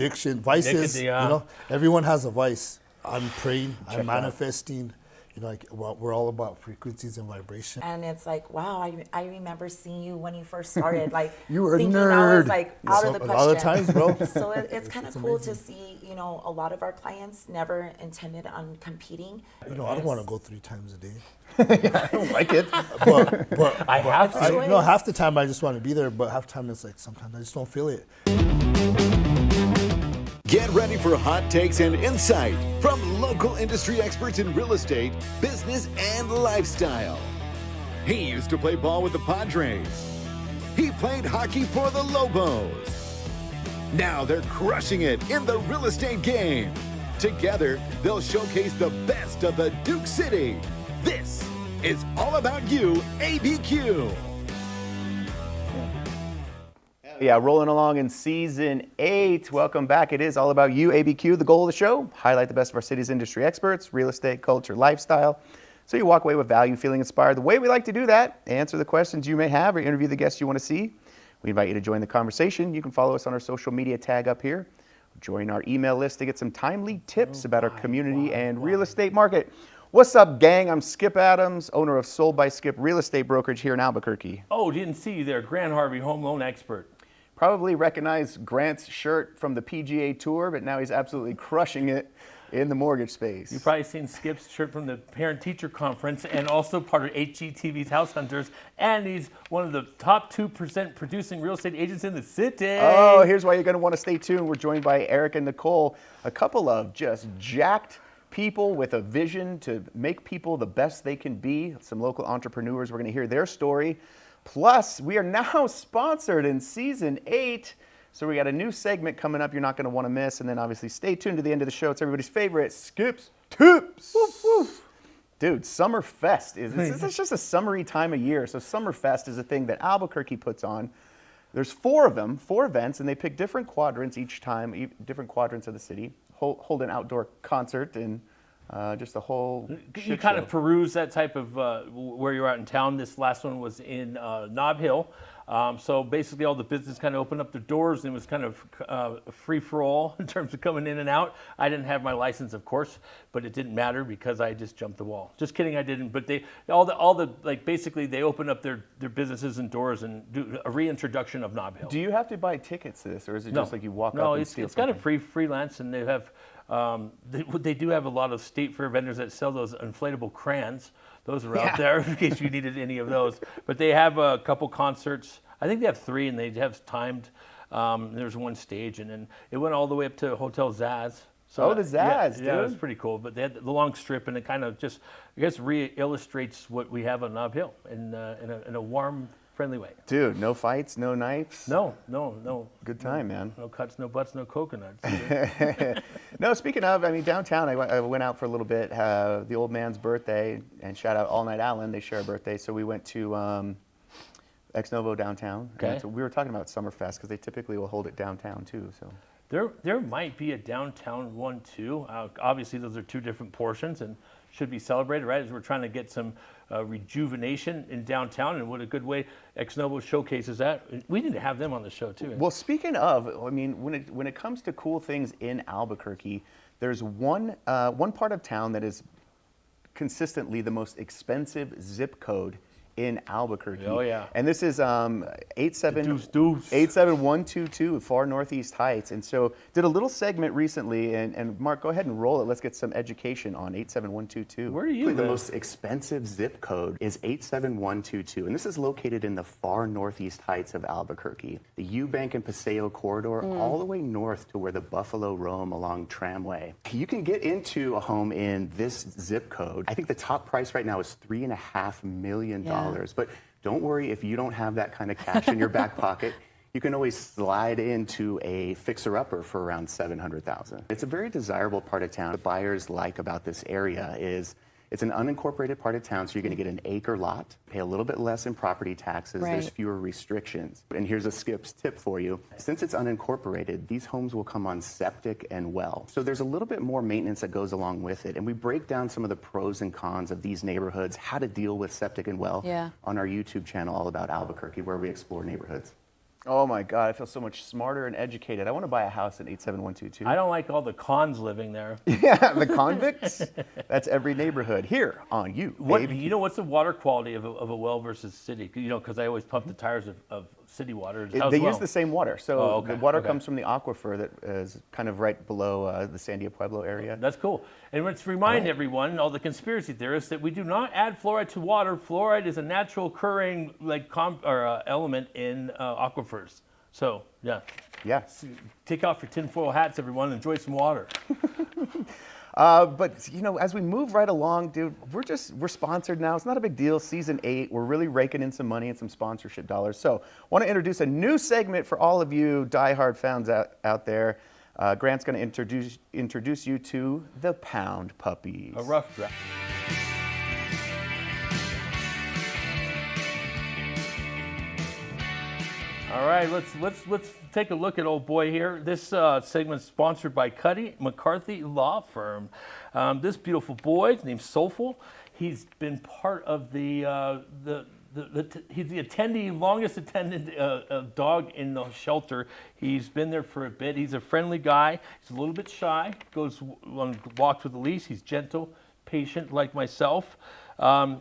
addiction, vices. You know, everyone has a vice. I'm praying, I'm manifesting. You know, like, well, we're all about frequencies and vibration. And it's like, wow, I remember seeing you when you first started, like you were a thinking nerd. I was like out of the question. A lot of times, bro. So it's kind of cool to see, you know, a lot of our clients never intended on competing. You know, I don't want to go 3 times a day. Yeah, I don't like it. But I have to. No, half the time I just want to be there, but half the time it's like sometimes I just don't feel it. Get ready for hot takes and insight from local industry experts in real estate, business, and lifestyle. He used to play ball with the Padres. He played hockey for the Lobos. Now they're crushing it in the real estate game. Together, they'll showcase the best of the Duke City. This is All About You, ABQ. Yeah, rolling along in season 8. Welcome back. It is All About You, ABQ. The goal of the show, highlight the best of our city's industry experts, real estate, culture, lifestyle, so you walk away with value, feeling inspired. The way we like to do that, answer the questions you may have or interview the guests you want to see. We invite you to join the conversation. You can follow us on our social media tag up here. Join our email list to get some timely tips about our community and real estate market. What's up, gang? I'm Skip Adams, owner of Sold by Skip Real Estate Brokerage here in Albuquerque. Oh, didn't see you there. Grant Harvey, home loan expert. Probably recognize Grant's shirt from the PGA Tour, but now he's absolutely crushing it in the mortgage space. You've probably seen Skip's shirt from the parent-teacher conference and also part of HGTV's House Hunters, and he's one of the top 2% producing real estate agents in the city. Oh, here's why you're going to want to stay tuned. We're joined by Eric and Nichole, a couple of just jacked people with a vision to make people the best they can be. Some local entrepreneurs. We're going to hear their story. Plus, we are now sponsored in season 8. So we got a new segment coming up you're not going to want to miss. And then obviously stay tuned to the end of the show. It's everybody's favorite, Skip's Tips. Woof, woof. Dude, Summerfest it's just a summery time of year. So Summerfest is a thing that Albuquerque puts on. There's 4 of them, 4 events, and they pick different quadrants each time, different quadrants of the city, hold an outdoor concert and just a whole You kind of peruse that type of where you're at in town. This last one was in Nob Hill. So basically all the business kind of opened up their doors and it was kind of free for all in terms of coming in and out. I didn't have my license, of course, but it didn't matter because I just jumped the wall. Just kidding, I didn't. But basically they open up their businesses and doors and do a reintroduction of Nob Hill. Do you have to buy tickets to this, or is it just like you walk up and steal it's kind of freelance, and they have they do have a lot of state fair vendors that sell those inflatable crayons. Those are out there in case you needed any of those. But they have a couple concerts. I think they have 3, and they have timed. There's one stage, and then it went all the way up to Hotel Zaz. So the Zaz, dude. Yeah, it was pretty cool. But they had the long strip, and it kind of just, I guess, re-illustrates what we have on Nob Hill in a warm, friendly way. Dude, no fights, no knives? No. Good time, man. No cuts, no butts, no coconuts. No, speaking of, I mean, downtown, I went out for a little bit, the old man's birthday, and shout out All Night Allen, they share a birthday, so we went to Ex Novo downtown. Okay. So we were talking about Summerfest, because they typically will hold it downtown, too, so. There might be a downtown one, too. Obviously, those are 2 different portions and should be celebrated, right? As we're trying to get some rejuvenation in downtown, and what a good way Ex Novo showcases that. We need to have them on the show, too. Well, speaking of, I mean, when it comes to cool things in Albuquerque, there's one part of town that is consistently the most expensive zip code in Albuquerque. Oh, yeah. And this is 87122 Far Northeast Heights. And so did a little segment recently, and Mark, go ahead and roll it. Let's get some education on 87122. Where are you? The most expensive zip code is 87122, and this is located in the Far Northeast Heights of Albuquerque. The Eubank and Paseo corridor, all the way north to where the buffalo roam along Tramway. You can get into a home in this zip code. I think the top price right now is $3.5 million. But don't worry if you don't have that kind of cash in your back pocket. You can always slide into a fixer-upper for around $700,000. It's a very desirable part of town. The buyers like about this area is it's an unincorporated part of town, so you're going to get an acre lot, pay a little bit less in property taxes, there's fewer restrictions. And here's a Skip's tip for you. Since it's unincorporated, these homes will come on septic and well. So there's a little bit more maintenance that goes along with it. And we break down some of the pros and cons of these neighborhoods, how to deal with septic and well on our YouTube channel, All About Albuquerque, where we explore neighborhoods. Oh my God, I feel so much smarter and educated. I want to buy a house in 87122. I don't like all the cons living there. Yeah, the convicts. That's every neighborhood here on you. You know, what's the water quality of a well versus city? You know, because I always pump the tires of city water. They use the same water. So okay, the water okay. comes from the aquifer that is kind of right below the San Diego Pueblo area. That's cool. And let's remind everyone, all the conspiracy theorists, that we do not add fluoride to water. Fluoride is a natural occurring element in aquifers. So, yeah. Yeah. Take off your tinfoil hats, everyone. Enjoy some water. But you know, as we move right along, dude, we're sponsored now. It's not a big deal. Season 8, we're really raking in some money and some sponsorship dollars. So, want to introduce a new segment for all of you diehard fans out there. Grant's going to introduce you to the Pound Puppies. A rough draft. All right, let's take a look at old boy here. This segment's sponsored by Cuddy McCarthy Law Firm. This beautiful boy named Soulful. He's been part of he's the attendee, longest attended dog in the shelter. He's been there for a bit. He's a friendly guy. He's a little bit shy. Goes on walks with a leash. He's gentle, patient, like myself.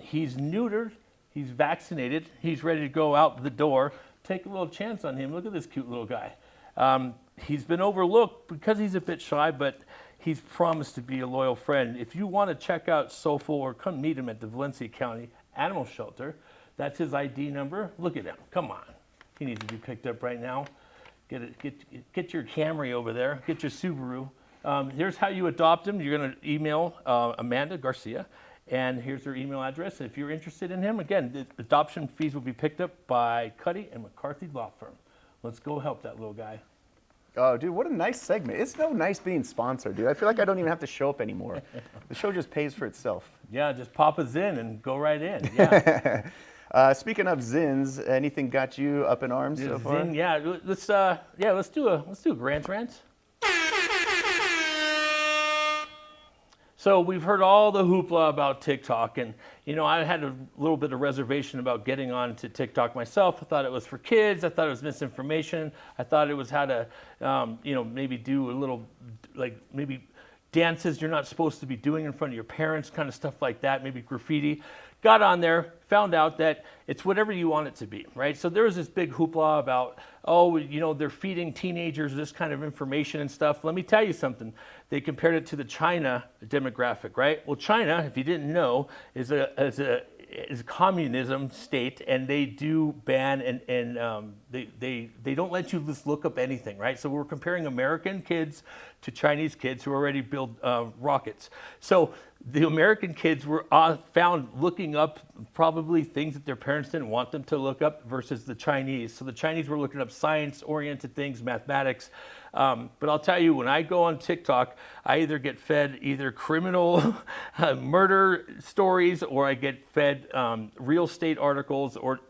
He's neutered. He's vaccinated. He's ready to go out the door. Take a little chance on him. Look at this cute little guy. He's been overlooked because he's a bit shy, but he's promised to be a loyal friend. If you want to check out Soulful or come meet him at the Valencia County Animal Shelter, that's his ID number. Look at him. Come on. He needs to be picked up right now. Get your Camry over there. Get your Subaru. Here's how you adopt him. You're going to email Amanda Garcia. And here's their email address. If you're interested in him, again, the adoption fees will be picked up by Cuddy and McCarthy Law Firm. Let's go help that little guy. Oh, dude, what a nice segment. It's so nice being sponsored, dude. I feel like I don't even have to show up anymore. The show just pays for itself. Yeah, just pop a Zin and go right in. Yeah. Speaking of Zins, anything got you up in arms so far? Zin, yeah. Let's do a Grant's Rant. So we've heard all the hoopla about TikTok, and you know, I had a little bit of reservation about getting on to TikTok myself. I thought it was for kids. I thought it was misinformation. I thought it was how to, maybe do a little, like maybe dances you're not supposed to be doing in front of your parents, kind of stuff like that, maybe graffiti. Got on there, found out that it's whatever you want it to be, right? So there was this big hoopla about, they're feeding teenagers this kind of information and stuff. Let me tell you something. They compared it to the China demographic, right? Well, China, if you didn't know, is a communism state, and they do ban and they don't let you just look up anything, right? So we're comparing American kids to Chinese kids who already build rockets. So the American kids were found looking up probably things that their parents didn't want them to look up versus the Chinese. So the Chinese were looking up science-oriented things, mathematics. But I'll tell you, when I go on TikTok, I either get fed either criminal murder stories, or I get fed real estate articles, or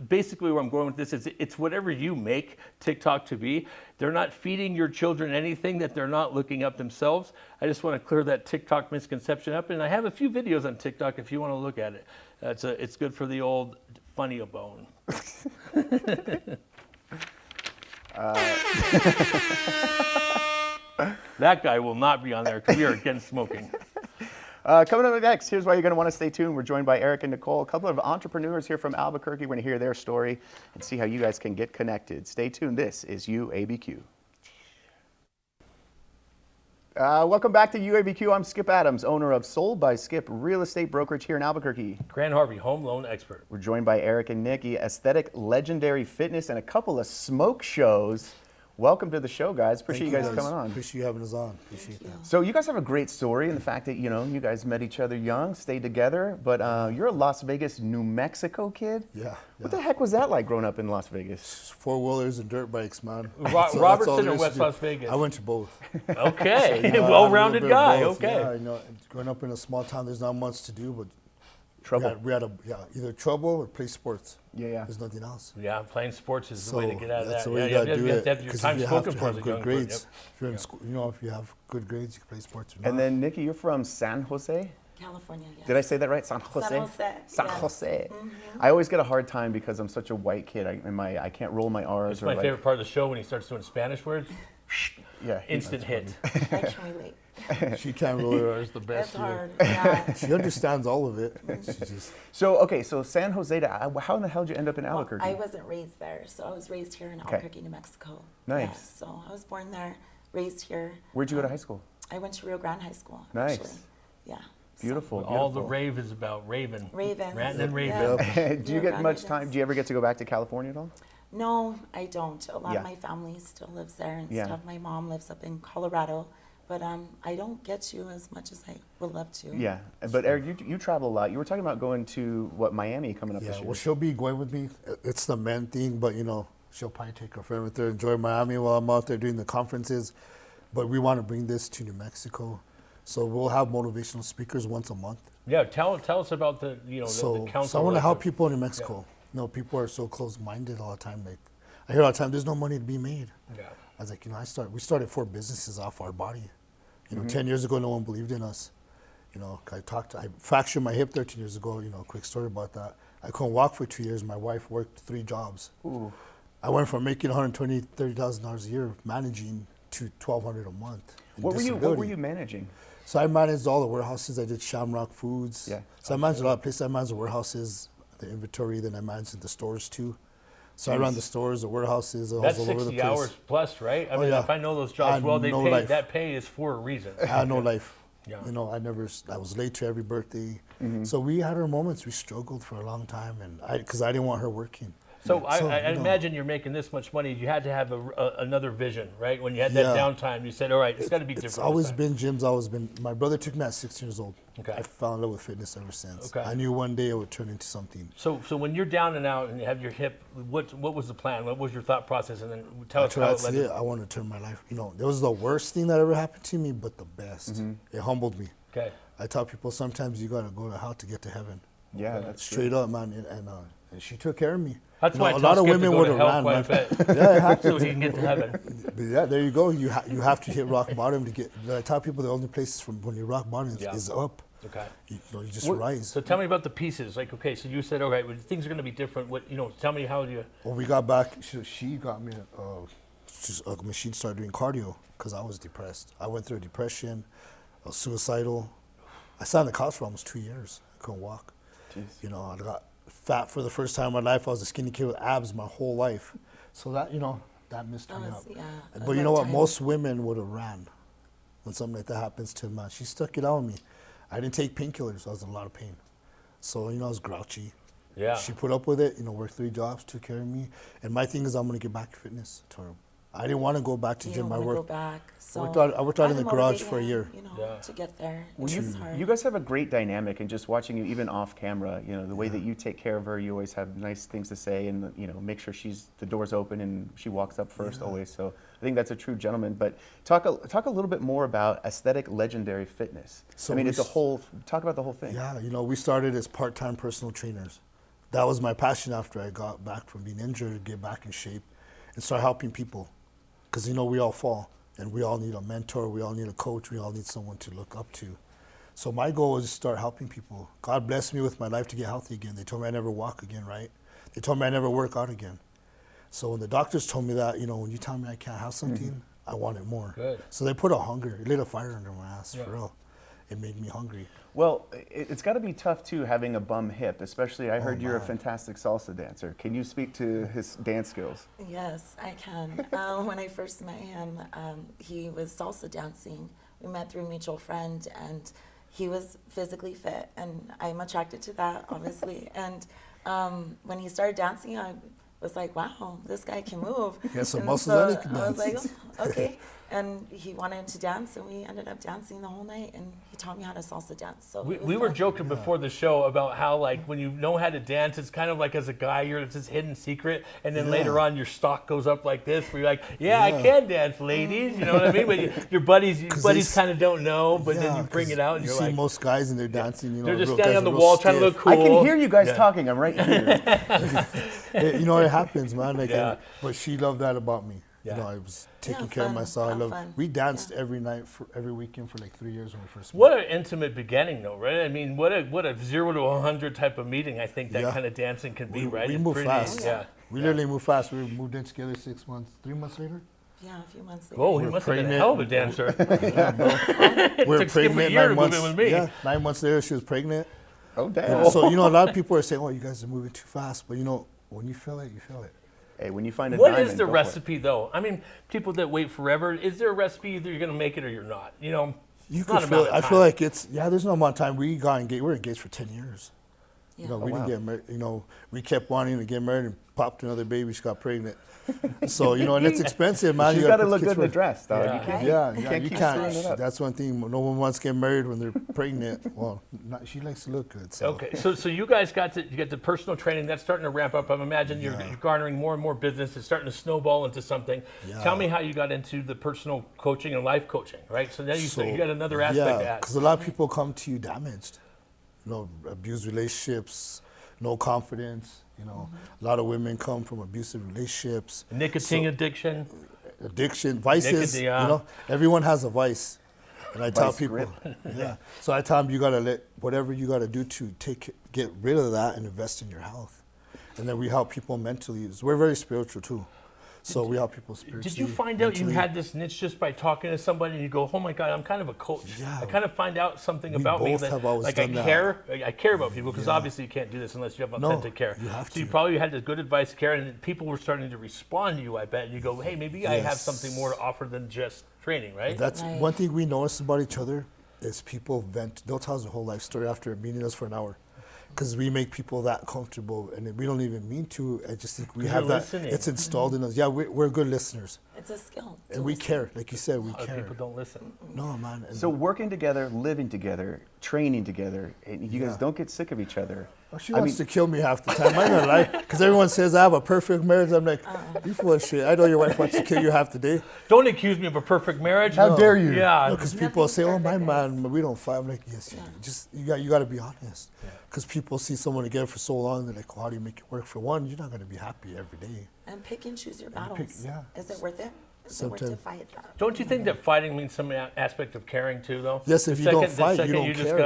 basically where I'm going with this is it's whatever you make TikTok to be. They're not feeding your children anything that they're not looking up themselves. I just want to clear that TikTok misconception up. And I have a few videos on TikTok if you want to look at it. It's good for the old funny bone. That guy will not be on there because we are against smoking. Coming up next, here's why you're going to want to stay tuned. We're joined by Eric and Nichole, a couple of entrepreneurs here from Albuquerque. We're going to hear their story and see how you guys can get connected. Stay tuned. This is YouABQ. Welcome back to YouABQ. I'm Skip Adams, owner of Sold by Skip Real Estate Brokerage here in Albuquerque. Grant Harvey, home loan expert. We're joined by Eric and Nikki, aesthetic, legendary fitness, and a couple of smoke shows. Welcome to the show, guys. Appreciate you guys coming on. Appreciate you having us on. Appreciate that. So you guys have a great story in the fact that, you guys met each other young, stayed together, but you're a Las Vegas, New Mexico kid? Yeah. What the heck was that like growing up in Las Vegas? Four-wheelers and dirt bikes, man. Robertson or West Las Vegas? I went to both. Okay, well-rounded guy, okay. Yeah, growing up in a small town, there's not much to do, but Trouble. we had either trouble or play sports. Yeah. There's nothing else. Yeah, playing sports is the way to get out of that. That's the way you got to do it. Because if you have to have good grades, if you're in school, if you have good grades, you can play sports. And then, Nikki, you're from San Jose? California, yes. Did I say that right? San Jose? San Jose, San yes. Jose. I always get a hard time because I'm such a white kid. I can't roll my R's. It's my favorite part of the show when he starts doing Spanish words. Yeah. Instant hit. I can relate. She can't roll her R's the best. It's hard, yeah. She understands all of it. She just, So San Jose, how in the hell did you end up in Well, Albuquerque? I wasn't raised there, so I was raised here in Albuquerque, New Mexico. Nice. Yeah, so I was born there, raised here. Where'd you go to high school? I went to Rio Grande High School, Nice. actually. Yeah. Beautiful. All the rave is about raving. Ravens. Ranting and raving. Yeah. Do you Rio get Grande much time? Ravens. Do you ever get to go back to California at all? No, I don't. A lot Yeah. of my family still lives there and Yeah. stuff. My mom lives up in Colorado, but I don't get to as much as I would love to. Yeah. But Eric, you travel a lot. You were talking about going to Miami coming up yeah, this year. well, she'll be going with me. It's the men thing, but she'll probably take her friend with her, enjoy Miami while I'm out there doing the conferences. But we want to bring this to New Mexico. So we'll have motivational speakers once a month. Yeah, tell us about the the council. So I want to help people in New Mexico. People are so close-minded all the time. Like, I hear all the time, there's no money to be made. Yeah. I was like, we started 4 businesses off our body. 10 years ago, no one believed in us. I fractured my hip 13 years ago. Quick story about that. I couldn't walk for 2 years. My wife worked 3 jobs. Ooh. I went from making $120,000, $30,000 a year managing to $1,200 a month. in What were disability. you managing? So I managed all the warehouses. I did Shamrock Foods. Yeah. So I managed a lot of places. I managed the warehouses, the inventory, then I managed the stores too. So I run the stores, the warehouses, I was That's all over the 60 place. hours plus, right? I mean, yeah. if I know those I jobs had well, no life. that pay is for a reason. I had no life. Yeah. I was late to every birthday. So we had our moments. We struggled for a long time, and because I didn't want her working. So I imagine you're making this much money. You had to have another vision, right? When you had that Yeah. downtime, you said, all right, it's got to be different. It's this always time." been gym's always been. My brother took me at 16 years old. Okay. I fell in love with fitness ever since. Okay. I knew one day it would turn into something. So when you're down and out and you have your hip, what was the plan? What was your thought process? And then tell us how it That's led it. to. I want to turn my life. It was the worst thing that ever happened to me, but the best. It humbled me. Okay. I tell people sometimes you gotta go to hell to get to heaven. Yeah, that's true. Straight up, man. And she took care of me. That's why a lot of women would have ran, quite man. a bit. Yeah, it happens. So he can get to heaven. But yeah, there you go. You have to hit rock bottom to get. I tell people the only place from when you rock bottom is up. Okay. You just rise. So tell me about the pieces. Like, okay, so you said, all right, well, things are going to be different. What tell me how do you? When we got back, she got me a machine, started doing cardio because I was depressed. I went through a depression, I was suicidal. I sat on the couch for almost 2 years. I couldn't walk. Jeez. I got fat for the first time in my life. I was a skinny kid with abs my whole life. So that, that messed me up. Yeah, But you know what? Most women would have ran when something like that happens to a man. She stuck it out on me. I didn't take painkillers. I was in a lot of pain. So, I was grouchy. Yeah. She put up with it, worked 3 jobs, took care of me. And my thing is I'm going to get back to fitness to her. I didn't want to go back to You gym. don't I wanna worked. go back. So I worked out in the garage motivating for a year. Yeah. to get there. Well, It's hard. you guys have a great dynamic, and just watching you even off camera, the way that you take care of her, you always have nice things to say, and make sure the door's open and she walks up first always. So I think that's a true gentleman. But talk a little bit more about Aesthetic Legendary Fitness. So it's talk about the whole thing. Yeah, we started as part-time personal trainers. That was my passion after I got back from being injured, to get back in shape and start helping people. Because, we all fall, and we all need a mentor, we all need a coach, we all need someone to look up to. So my goal was to start helping people. God blessed me with my life to get healthy again. They told me I never walk again, right? They told me I never work out again. So when the doctors told me that, when you tell me I can't have something, I wanted more. Good. So they put it lit a fire under my ass, for real. It made me hungry. Well, it's got to be tough too having a bum hip, especially I heard you're a fantastic salsa dancer. Can you speak to his dance skills? Yes, I can. When I first met him, he was salsa dancing. We met through a mutual friend, and he was physically fit, and I'm attracted to that, obviously. And when he started dancing, I was like, wow, this guy can move. He has some And muscles and he can I was like, dance. oh, okay. And he wanted to dance, and we ended up dancing the whole night, and he taught me how to salsa dance. So it was We were fun. joking before the show about how, like, when you know how to dance, it's kind of like as a guy, it's this hidden secret, and then later on your stock goes up like this, where you're like, I can dance, ladies. You know what I mean? But your buddies kind of don't know, but then you bring it out, and you you're see like, most guys and they're dancing. they're just real standing guys on the are real wall trying to look stiff. cool. I can hear you guys talking. I'm right here. It happens, man. But she loved that about me. You Yeah. know, I was taking Yeah, care of fun, myself. I have love. fun. We danced Yeah. every night for every weekend for like 3 years when we first met. What an intimate beginning, though, right? I mean, what a 0 to 100 type of meeting. I think that Yeah. kind of dancing can be, right? We It's move pretty- fast. Yeah. We literally moved fast. We moved in together 6 months, 3 months later. Yeah, a few months later. Oh, he We're must have been a pregnant. hell of a dancer. We were took Skip a pregnant year to 9 move months. in with me. Yeah, 9 months later she was pregnant. Oh, And damn. so you know, a lot of people are saying, "Oh, you guys are moving too fast," but you know, when you feel it, you feel it. Hey, when you find a What diamond, is the go for it. recipe, though? I mean, people that wait forever, is there a recipe either you're going to make it or you're not? You know, You it's can not feel about it. the I time. feel like it's there's no amount of time. We got engaged. We're engaged for 10 years. Yeah. You know, Oh, we wow. didn't get married. You know, we kept wanting to get married and popped another baby. She got pregnant. So you know, and it's expensive, man. She's You got to put look kids good in the first. dress, dog. Yeah. You can't, Yeah, you yeah, can't you keep can't. screwing it up. That's one thing. No one wants to get married when they're pregnant. Well, she likes to look good. So. Okay, so you guys you get the personal training that's starting to ramp up. I imagine you're garnering more and more business. It's starting to snowball into something. Yeah. Tell me how you got into the personal coaching and life coaching, right? So now you got another aspect to Yeah, add. because a lot of people come to you damaged. You know, abused relationships, no confidence. You know, a lot of women come from abusive relationships. Nicotine addiction. Addiction, vices. Nicotine, yeah. You know, everyone has a vice, and I tell Vice people, grip. yeah. So I tell them you gotta let whatever you gotta do to get rid of that and invest in your health, and then we help people mentally. We're very spiritual too, so we help people spiritually. Did you find out you mentally. had this niche just by talking to somebody and you go, oh my God, I'm kind of a coach. Yeah. I kind of find out something We about me both that have always like done that. I care about people because obviously you can't do this unless you have No, authentic care. you have so you to. probably had the good advice, care, and people were starting to respond to you, I bet. And you go, hey, maybe I have Yes. something more to offer than just training, right? That's Right. one thing we notice about each other is people vent. They'll tell us their whole life story after meeting us for an hour, because we make people that comfortable, and we don't even mean to. I just think we You're have that. listening. It's installed in us. Yeah, we're good listeners, It's a skill. to and we listen. care. Like you said, we A lot of care. people don't listen. No, man. And So working together, living together, training together, and you guys Yeah. don't get sick of each other. well, she I wants mean- to kill me half the time. I'm not lie, because everyone says I have a perfect marriage. I'm like, you full of shit. I know your wife wants to kill you half the day. Don't accuse me of a perfect marriage. How dare you? Yeah. Because people Nothing's say, "Oh, my perfect, man, guys. we don't fight." I'm like, "Yes, you do. Just you got to be honest." Because people see someone together for so long, they're like, well, "How do you make it work?" For one, you're not going to be happy every day. And pick and choose your battles. yeah. Is it worth it? Is it worth to Sometimes- fight that? Don't you think that fighting means some aspect of caring too, though? Yes, if you don't fight, the you second don't you just care. go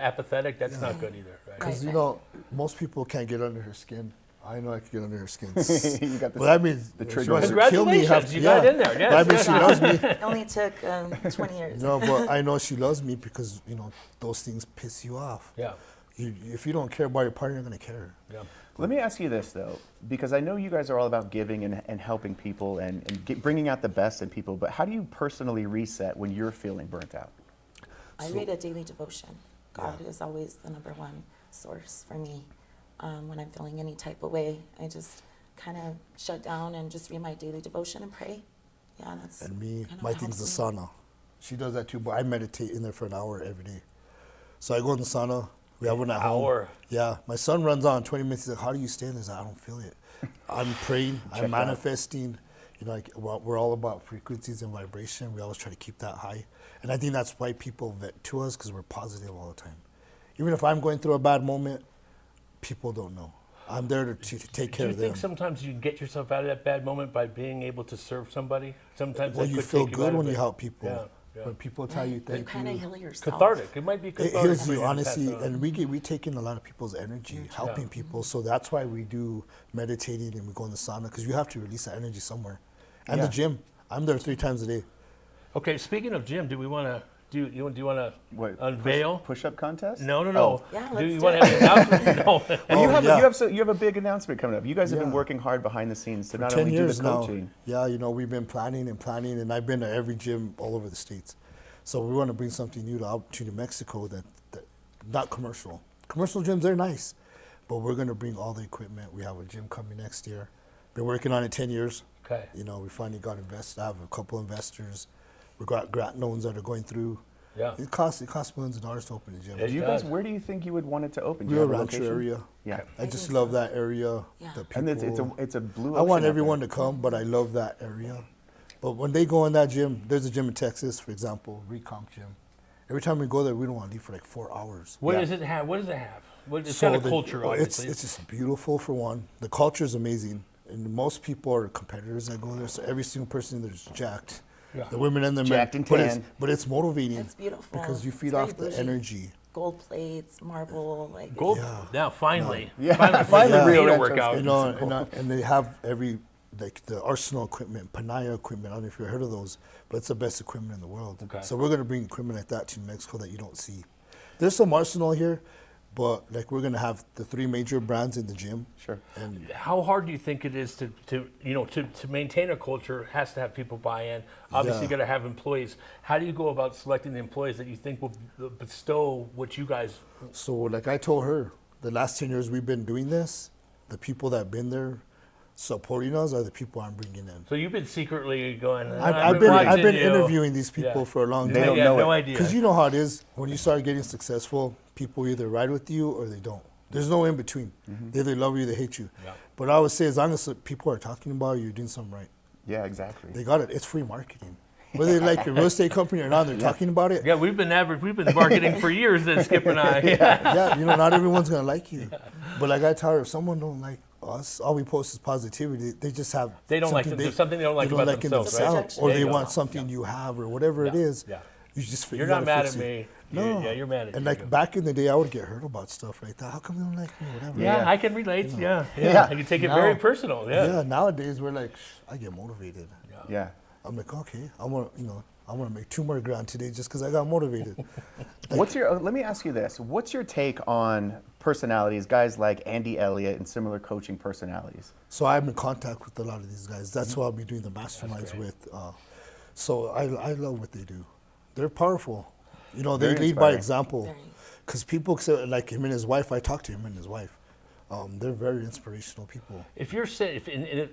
apathetic, that's not good either, right? Because Right, you know, most people can't get under her skin. I know I can get under her skin. You got the- Well, that means the she trigger. wants to kill me. Congratulations, you got in there, yes, That means yes. she loves me. It only took 20 years. No, but I know she loves me because you know those things piss you off. Yeah, If you don't care about your partner, you're gonna care. yeah. Let me ask you this, though, because I know you guys are all about giving and helping people and bringing out the best in people, but how do you personally reset when you're feeling burnt out? I read a daily devotion. God is always the number one source for me. When I'm feeling any type of way, I just kind of shut down and just read my daily devotion and pray. Yeah, that's And me, kinda my what thing's the helps me. sauna. She does that too, but I meditate in there for an hour every day. So I go in the sauna. We have one at home. Hour. Yeah, my son runs on 20 minutes. He's like, "How do you stay in this?" I don't feel it. I'm praying. I'm manifesting. You know, like we're all about frequencies and vibration. We always try to keep that high, and I think that's why people vet to us because we're positive all the time. Even if I'm going through a bad moment, people don't know. I'm there to take Do care you of them. think sometimes you can get yourself out of that bad moment by being able to serve somebody? Sometimes Well, that you could feel take good out when of you it. help people. Yeah, yeah. When people tell you You thank kind of you. heal yourself. Cathartic. It might be It cathartic. heals for you, to pass honestly, it on. and we take in a lot of people's energy, helping people. So that's why we do meditating and we go in the sauna because you have to release that energy somewhere. And Yeah. the gym, I'm there 3 times a day. Okay, speaking of gym, do we want to do you want to What, unveil? Push-up contest? No. Oh. Yeah, do let's you do want it. to have an announcement? No. And you Oh, have yeah. you have a big announcement coming up. You guys have been Yeah. working hard behind the scenes to not 10 only do years the now. coaching. Yeah, you know, we've been planning, and I've been to every gym all over the States. So we want to bring something new to New Mexico that not commercial. Commercial gyms, they're nice, but we're going to bring all the equipment. We have a gym coming next year. Been working on it 10 years. Okay. You know, we finally got invested. I have a couple investors. We got grant loans that are going through. Yeah. It costs millions of dollars to open a gym. It Do you does. guys, where do you think you would want it to open? Do you Rio have a Rancho location? area. Yeah. I I just think love so. that area. Yeah. The people. And it's a blue I want ocean out everyone there. to come, but I love that area. But when they go in that gym, there's a gym in Texas, for example, Reconc Gym. Every time we go there, we don't want to leave for like 4 hours. What Yeah. does it have? What does it have? It's So got a the- culture, well, obviously. It's just beautiful for one. The culture is amazing. and most people are competitors that go there. So every single person there's jacked. Yeah. The women and the Jacked men. and But it's, tan. but it's motivating. It's beautiful. Because you feed It's very off the bougie. energy. Gold plates, marble, like Gold. Yeah. Now, finally. Yeah. Finally, Real real retros. workout. You know, and they have every, like the Arsenal equipment, Panaya equipment. I don't know if you've heard of those, but it's the best equipment in the world. Okay. So we're going to bring equipment like that to Mexico that you don't see. There's some Arsenal here, but like we're going to have the 3 major brands in the gym. Sure. And How hard do you think it is to maintain a culture? It has to have people buy in. Obviously, you Yeah. got to have employees. How do you go about selecting the employees that you think will bestow what you guys? so like I told her, the last 10 years we've been doing this, the people that have been there supporting us are the people I'm bringing in. So you've been secretly going. I've been watching you." interviewing these people Yeah. for a long They time. don't have know no it. idea. Because you know how it is, when you start getting successful, people either ride with you or they don't. There's no in between. They either love you or they hate you. Yeah. But I would say as long as people are talking about you, you're doing something right. Yeah, exactly. They got it. It's free marketing. Whether they like your real estate company or not, they're talking about it. Yeah, we've been marketing for years. Then Skip and I. Yeah, you know, not everyone's gonna like you. But like I tell her, if someone don't like us, all we post is positivity. They just have They don't like something there's something they don't like about in themselves, right? Projection. or There they you go. want something you have or whatever it Yeah, is. yeah. You just You're you not gotta mad fix at it. me. No. Yeah, you're mad at And you. like back in the day, I would get hurt about stuff like that. How come they don't like me? Whatever. Yeah, Yeah. I can relate. Yeah. Yeah. You take it Now- very personal. Yeah. Nowadays we're like, I get motivated. Yeah. I'm like, okay, I want to make 2 more grand today just because I got motivated. What's your? Let me ask you this. What's your take on personalities, guys like Andy Elliott and similar coaching personalities? So I'm in contact with a lot of these guys. That's who I'll be doing the masterminds great. with. So I love what they do. They're powerful. You know, they Very lead by inspiring. example. Very. Because people say, like him and his wife, I talked to him and his wife. They're very inspirational people. If you're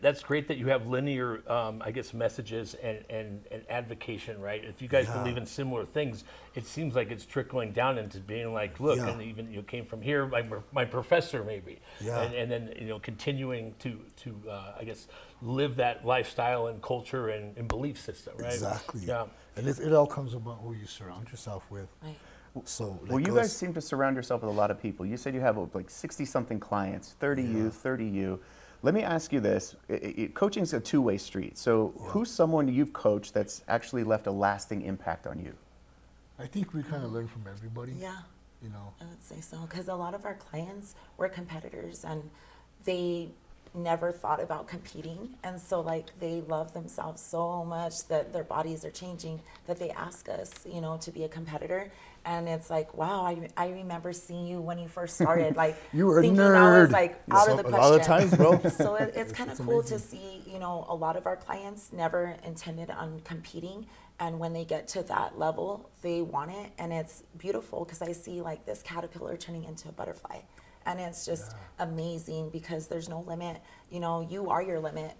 that's great that you have linear, I guess, messages and advocation, right? If you guys Yeah. believe in similar things, it seems like it's trickling down into being like, look, Yeah. and even you came from here, my professor maybe, Yeah. and then continuing to I guess live that lifestyle and culture and belief system, right? Exactly. Yeah. And it all comes about who you surround yourself with. Right. So, Well, like you guys us- seem to surround yourself with a lot of people. You said you have like 60-something clients, 30 you, 30 you. Let me ask you this. Coaching's a two-way street. So who's someone you've coached that's actually left a lasting impact on you? I think we kind of learn from everybody. Yeah, You know. I would say so. Because a lot of our clients were competitors and they never thought about competing. And so like they love themselves so much that their bodies are changing that they ask us, to be a competitor. And it's like, wow, I remember seeing you when you first started, like You were a thinking that was nerd. like out of the A question. lot of times, bro. So it's kind of cool to amazing. see, a lot of our clients never intended on competing. And when they get to that level, they want it. And it's beautiful because I see like this caterpillar turning into a butterfly. And it's just amazing because there's no limit. You are your limit,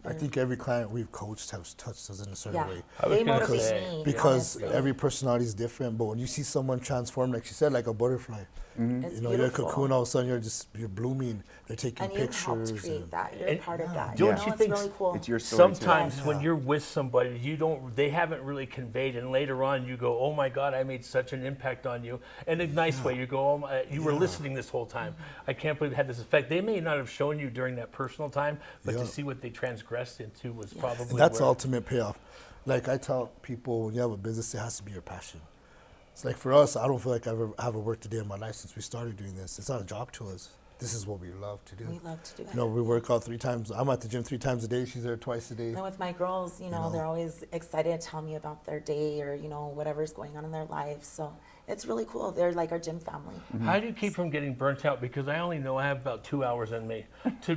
I think every client we've coached has touched us in a certain Yeah, way. they gonna motivate say, me. Because honestly. every personality is different, but when you see someone transform, like she said, like a butterfly, It's you're a beautiful. cocoon, all of a sudden you're blooming. They're taking And you pictures. helped create and- that. You're And part of that. don't you you it's think really cool. It's your story too. Sometimes Yeah. when you're with somebody, they haven't really conveyed, and later on you go, "Oh my God, I made such an impact on you." In a nice way, you go, "Oh my, you were listening this whole time. I can't believe it had this effect." They may not have shown you during that personal time, but Yeah. to see what they transgressed into was probably And that's where- ultimate payoff. Like I tell people, when you have a business, it has to be your passion. It's like for us, I don't feel like I haven't worked a day in my life since we started doing this. It's not a job to us. This is what we love to do. We love to do it. We work out 3 times. I'm at the gym 3 times a day. She's there twice a day. And with my girls, they're always excited to tell me about their day or, whatever's going on in their life. So it's really cool. They're like our gym family. How do you keep from getting burnt out? Because I only know I have about 2 hours in me to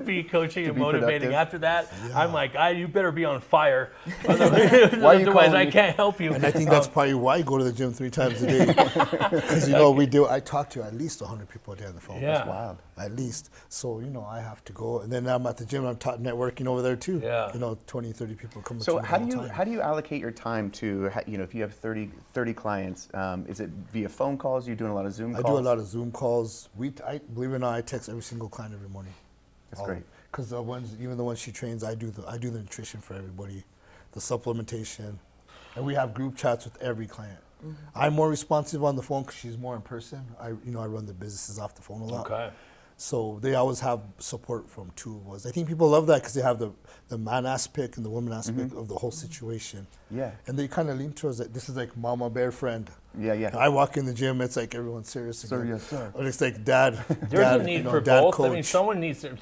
be coaching and be motivating. productive. After that, I'm like, you better be on fire. Why are you Otherwise, calling I me? can't help you. And I think that's probably why I go to the gym 3 times a day. Because, I talk to at least 100 people a day on the phone. Yeah. Wild. At least. So, I have to go. And then I'm at the gym, I'm networking over there too. Yeah. 20, 30 people coming So to me how all do the you time. how do you allocate your time to if you have 30 clients? Is it via phone calls? You're doing a lot of Zoom I calls? do a lot of Zoom calls. Believe it or not, I text every single client every morning. That's great. Because even the ones she trains, I do the nutrition for everybody, the supplementation, and we have group chats with every client. I'm more responsive on the phone because she's more in person. I run the businesses off the phone a lot. Okay. So they always have support from two of us. I think people love that because they have the man aspect and the woman aspect of the whole situation. Yeah. And they kind of lean towards it. This is like mama bear friend. Yeah, yeah. I walk in the gym, it's like everyone's serious Sir, again. yes, sir. Or it's like dad. There's dad, a need you know, for dad both. coach. I mean, someone needs to.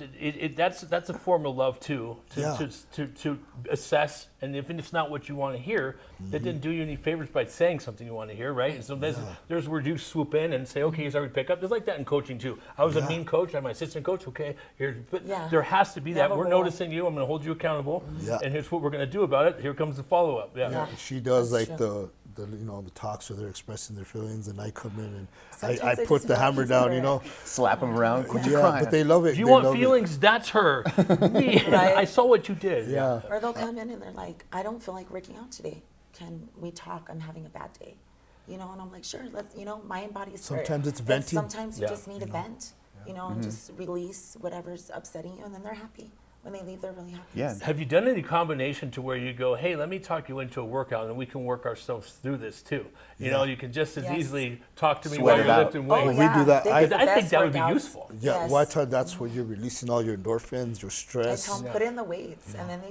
That's a form of love too. To assess, and if it's not what you want to hear, that didn't do you any favors by saying something you want to hear, right? And so there's where you swoop in and say, okay, here's how we pick up. There's like that in coaching too. I was a mean coach. I'm my assistant coach. Okay, but there has to be that. We're noticing you. I'm going to hold you accountable. Yeah. And here's what we're going to do about it. Here comes the follow up. Yeah. She does That's like true. the the talks where they're expressing their feelings, and I come in and Sometimes I I put just the want hammer to down, hear you it. know. Slap them around. Quit your Yeah, crying. but they love it. If you They want love it. feelings, that's her. Me. Right. I saw what you did. Yeah. Or they'll come in and they're like, I don't feel like working out today. Can we talk? I'm having a bad day. You know, and I'm like, sure, let's, you know, mind, body, spirit. Sometimes it's venting. Sometimes you Yeah. just need a vent, you know, and just release whatever's upsetting you, and then they're happy. When they leave, they're really happy. Yeah. So- Have you done any combination to where you go, hey, let me talk you into a workout and we can work ourselves through this too? You know, you can just as Yes. easily talk to me Sweat while it you're out. lifting Oh, weights. we do that. They I get the I think best that would be workouts. useful. Yeah, Yes. well, I tell that's where you're releasing all your endorphins, your I stress. tell them, put in the weights, and then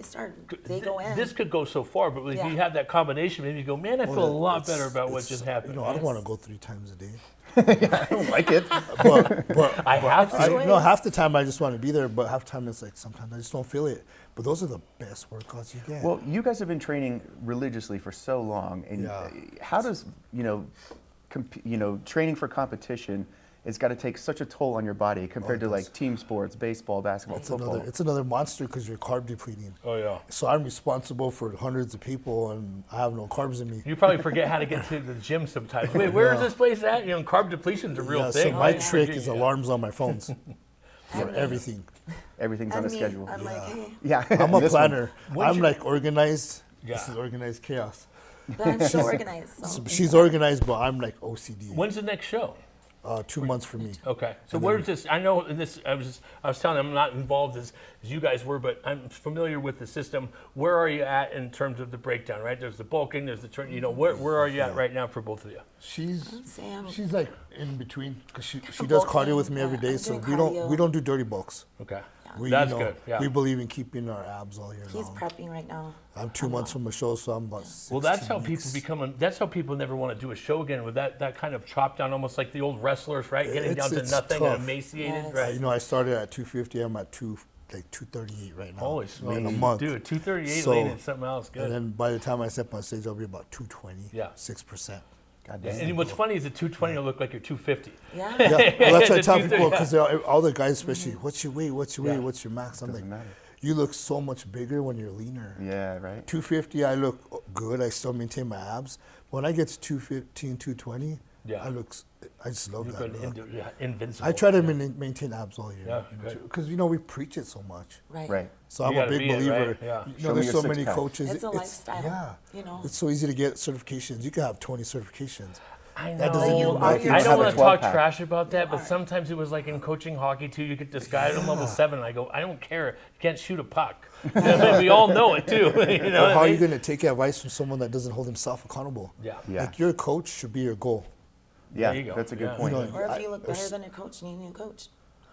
they go in. This could go so far, but if Yeah. you have that combination, maybe you go, man, I feel a lot better about what just happened. You know, I don't want to go 3 times a day. I don't like it. But I have I, to. choice. no, half the time I just want to be there, but half the time it's like sometimes I just don't feel it. But those are the best workouts you get. Well, you guys have been training religiously for so long, and Yeah. how does training for competition? It's got to take such a toll on your body compared to like team sports, baseball, basketball, football. it's another monster because you're carb depleting. Oh, yeah. So I'm responsible for hundreds of people, and I have no carbs in me. You probably forget how to get to the gym sometimes. Wait, where is this place at? You know, carb depletion's a real Yeah, thing. so my right? trick Yeah. is alarms on my phones for everything. Everything's on a And me, schedule. I'm like, hey, Yeah, I'm a this one. planner. What's I'm your- like organized. This Yeah. is organized chaos. but I'm still organized. So. So she's organized, but I'm like OCD. When's the next show? 2 months for me. Okay, so where's this? I know this. I was telling them I'm not involved as you guys were, but I'm familiar with the system. Where are you at in terms of the breakdown? Right, there's the bulking, there's the turn. You know, where are you at right now for both of you? Sam. She's like in between because she does cardio with me every day. I'm So doing we don't do dirty bulks. Okay, We, that's you know, good. Yeah. We believe in keeping our abs all year He's long. prepping right now. I'm 2 months from a show, so I'm about. Well, that's 16 how people weeks. become. That's how people never want to do a show again with that kind of chop down, almost like the old wrestlers, right? Getting It's- down to it's nothing tough. and emaciated, Yes. right? You know, I started at 250. I'm at 238 right now. Holy smokes, In a month. dude! 238 So- lane is something else. And Good. then by the time I step on stage, I'll be about 220. Yeah. 6%. God damn. And what's funny is the 220 will look like you're 250. Yeah. Yeah, well, that's what I tell The people 230, because all the guys, especially, what's your weight? What's your weight? Yeah. What's your max? I'm like, Doesn't matter. you look so much bigger when you're leaner. Yeah, right. 250, I look good. I still maintain my abs. When I get to 215, 220, Yeah. I just love You that could look. invincible. I try to maintain abs all year. Yeah, good. Because, you know, we preach it so much. Right. Right. So You I'm a gotta big be it, believer. right? Yeah. You Show know, me there's your so many six-pack. coaches. It's a lifestyle, Yeah. you know. It's so easy to get certifications. You can have 20 certifications. I know. That doesn't you mean are nothing. your- I have don't a want to talk 12-pack. trash about that, but sometimes it was like in coaching hockey too. You get this guy at level 7, and I go, I don't care. You can't shoot a puck. You know, I mean, we all know it too. You know Or what how I are you mean? going to take advice from someone that doesn't hold himself accountable? Yeah. Yeah. Like your coach should be your goal. Yeah, you go. that's a good Yeah. point. You know, Or if you look better than your coach, you need a new coach.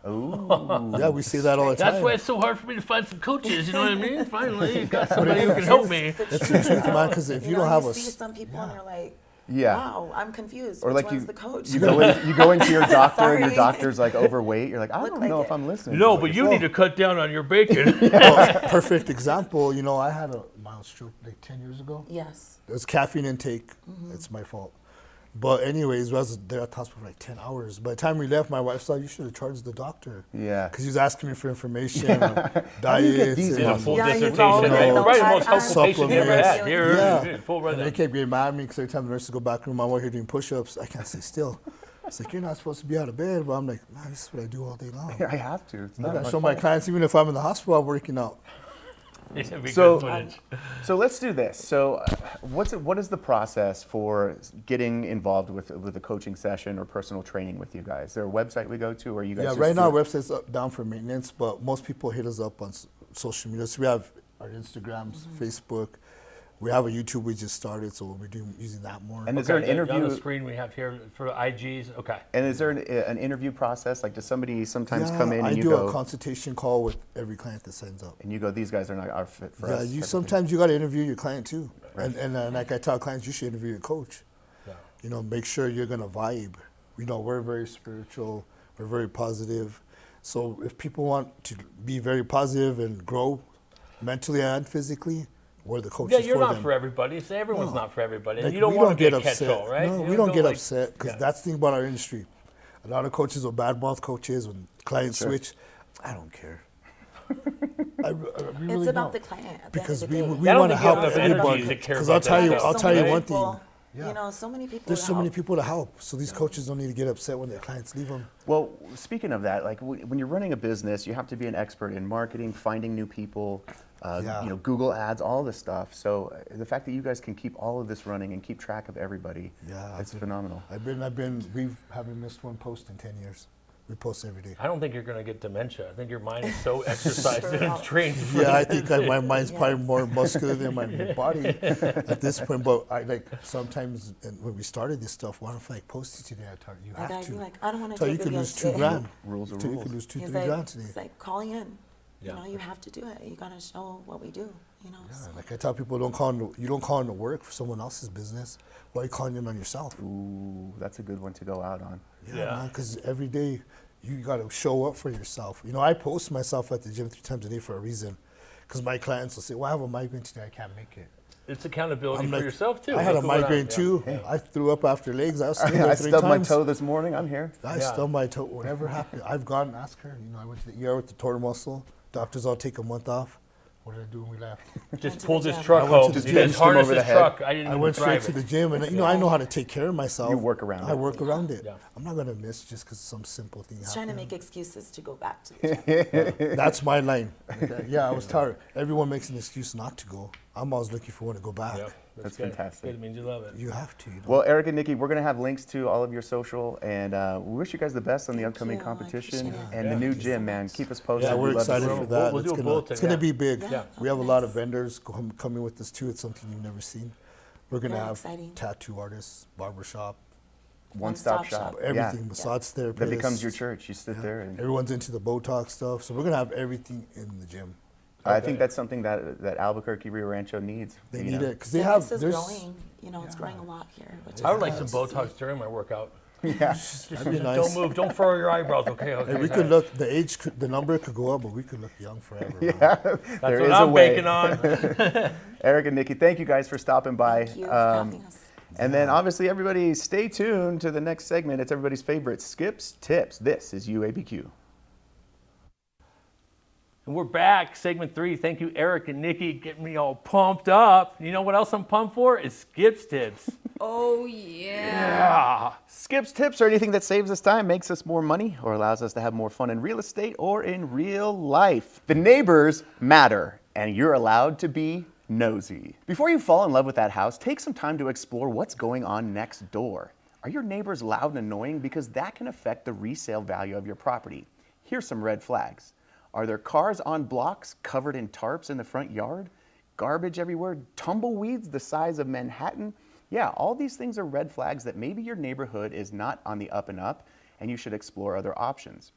Ooh. Yeah, we say that all the time. That's why it's so hard for me to find some coaches. You know what I mean? Finally, you got somebody who can help me. That's the truth, man. Because if you know, don't have you a see some people and you're like, Yeah. wow, I'm confused. Or Which like one's you, the coach? you go into your doctor and your Sorry. doctor's like overweight. You're like, I Look don't like know it. if I'm listening. No, to but it. you need to cut down on your bacon. perfect example, you know, I had a mild stroke like 10 years ago. Yes. It was caffeine intake. It's my fault. But anyways, I was there at the hospital for like 10 hours. By the time we left, my wife said, you should have charged the doctor. Yeah. Because he was asking me for information on diets. these In a and- full Yeah, he's dissertation, all right? over Right, the the most top. helpful patient you ever had. Supplements. Here, Yeah. full And rundown. they kept getting mad at me because every time the nurses go back in the room, I'm out here doing push-ups. I can't stay still. It's like, you're not supposed to be out of bed. But I'm like, man, this is what I do all day long. I have to. It's I not gotta my show my fault. clients, even if I'm in the hospital, I'm working out. It'd be So- good footage. So let's do this. So, what is the process for getting involved with a coaching session or personal training with you guys? Is there a website we go to, or you guys? Yeah, just right now do our it? website's down for maintenance, but most people hit us up on social media. So we have our Instagrams, Facebook. We have a YouTube we just started, so we'll be using that more. And is there an On the interview? screen we have here for IGs. Okay. And is there an interview process? Like, does somebody sometimes Yeah, come in and I you do go, a consultation call with every client that signs up. and you go, these guys are not our fit for Yeah, us? type you of thing? sometimes you got to interview your client too, and like I tell clients, you should interview your coach. Yeah. You know, make sure you're gonna vibe. You know, we're very spiritual, we're very positive. So if people want to be very positive and grow mentally and physically, we're the coaches Yeah, you're for not them. for everybody. It's everyone's No. not for everybody. And Like, you don't we want to be a upset. catch-all, right? No, You we don't go get like- upset because Yeah. that's the thing about our industry. A lot of coaches will badmouth coaches when clients Sure. switch. I don't care. I really It's about don't. the client at Because the end of the day. we I don't want to think you have help enough energy everybody. to care Because about I'll tell that you, stuff. I'll So tell you many one people, thing. You know, so many people. There's to so many help. people to help. So these coaches don't need to get upset when their clients leave them. Well, speaking of that, like when you're running a business, you have to be an expert in marketing, finding new people, Yeah. you know, Google ads, all this stuff. So the fact that you guys can keep all of this running and keep track of everybody, Yeah, it's phenomenal. we haven't missed one post in 10 years. We post every day. I don't think you're going to get dementia. I think your mind is so exercised and trained. For Yeah, I think my mind's probably Yes. more muscular than my body at this point. But I like sometimes and when we started this stuff, why don't I post it today? I tell you, you Like, have I'd to. be like, I don't want to So take you could videos lose today. $2,000. Rules are So you rules. could lose $2,000, He's $3,000 like, today. it's like calling in. Yeah. You know, you have to do it. You gotta show what we do. You know. Yeah, So. like I tell people, you don't call in to work for someone else's business. Why are you calling in on yourself? Ooh, that's a good one to go out on. Yeah, Yeah. man, because every day you got to show up for yourself. You know, I post myself at the gym 3 times a day for a reason. Because my clients will say, well, I have a migraine today, I can't make it. It's accountability I'm for like, yourself, too. I had a Look what migraine yeah. too. Yeah. I threw up after legs. I was still there I 3 stubbed my times. toe this morning. I'm here. I Yeah. stubbed my toe. Whatever happened, I've gone and asked her. You know, I went to the ER with the torn muscle. Doctors all take a month off. What did I do when we left? Just to pulled the his gym. truck I went home. to the He gym, just hit him harnessed over his the head. truck. I didn't I even went straight drive to it. the gym, and you know, I know how to take care of myself. You work around I it. work around it. Yeah. I'm not gonna miss just because some simple thing He's trying to happened. make excuses to go back to the gym. That's my line. Okay, yeah, I was tired. Everyone makes an excuse not to go. I'm always looking for one to go back. Yep. That's good. fantastic. Good. It means you love it. You have to. You know? Well, Eric and Nikki, we're going to have links to all of your social, and we wish you guys the best on the Thank upcoming you. I competition appreciate it. and the Yeah. new Thank you so gym, man. much. Keep us posted. Yeah, we're We'd love to excited see for it. that. We'll do a it's bulletin, gonna yeah. be big. Yeah. We have a Oh, lot of nice. vendors coming with this too. It's something you've never seen. We're gonna Very have exciting. tattoo artists, barbershop, One-stop One-stop shop. shop. everything, Yeah. massage therapists. That becomes your church. You sit there, and Everyone's into the Botox stuff, so we're gonna have everything in the gym. I think that's something that Albuquerque Rio Rancho needs. They you need know? it because they So have. this is There's growing. You know, it's growing a lot here. Which is I would like good some to see. Botox during my workout. Yeah. Just That'd be don't nice. move. Don't furrow your eyebrows. Okay. Okay. Hey, we could look. The age, the number could go up, but we could look young forever. man. That's There what is a I'm way. banking on. Eric and Nikki, thank you guys for stopping by. Thank you for having us. And then obviously everybody stay tuned to the next segment. It's everybody's favorite, Skip's Tips. This is UABQ. And we're back, segment 3. Thank you, Eric and Nikki, getting me all pumped up. You know what else I'm pumped for? Is Skip's Tips. Oh, yeah. Ah, Skip's Tips are anything that saves us time, makes us more money, or allows us to have more fun in real estate or in real life. The neighbors matter, and you're allowed to be nosy. Before you fall in love with that house, take some time to explore what's going on next door. Are your neighbors loud and annoying? Because that can affect the resale value of your property. Here's some red flags. Are there cars on blocks covered in tarps in the front yard? Garbage everywhere? Tumbleweeds the size of Manhattan? Yeah, all these things are red flags that maybe your neighborhood is not on the up and up, and you should explore other options.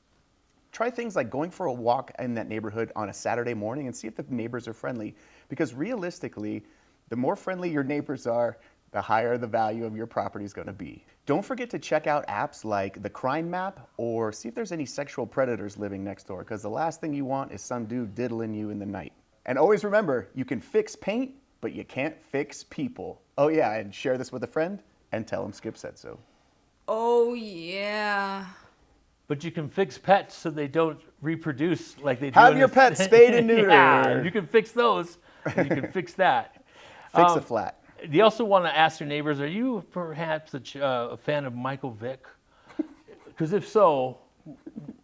Try things like going for a walk in that neighborhood on a Saturday morning and see if the neighbors are friendly. Because realistically, the more friendly your neighbors are, the higher the value of your property is going to be. Don't forget to check out apps like the Crime Map or see if there's any sexual predators living next door, because the last thing you want is some dude diddling you in the night. And always remember, you can fix paint, but you can't fix people. Oh yeah, and share this with a friend and tell them Skip said so. Oh, yeah. but you can fix pets so they don't reproduce like they do. Have in your the- pets spayed and neutered. Yeah, you can fix those. And you can fix that. Fix a flat. You also want to ask your neighbors, are you perhaps a fan of Michael Vick? Because if so,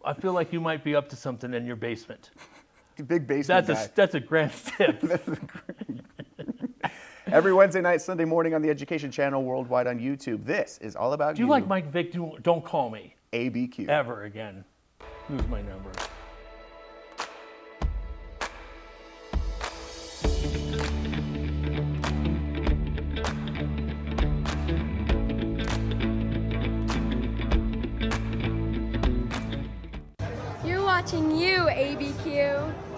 I feel like you might be up to something in your basement. Big basement guy. That's a grand tip. Every Wednesday night, Sunday morning on the Education Channel, worldwide on YouTube. This is all about Do you like Mike Vick? Don't call me ABQ. ever again. Lose my number. watching YouABQ.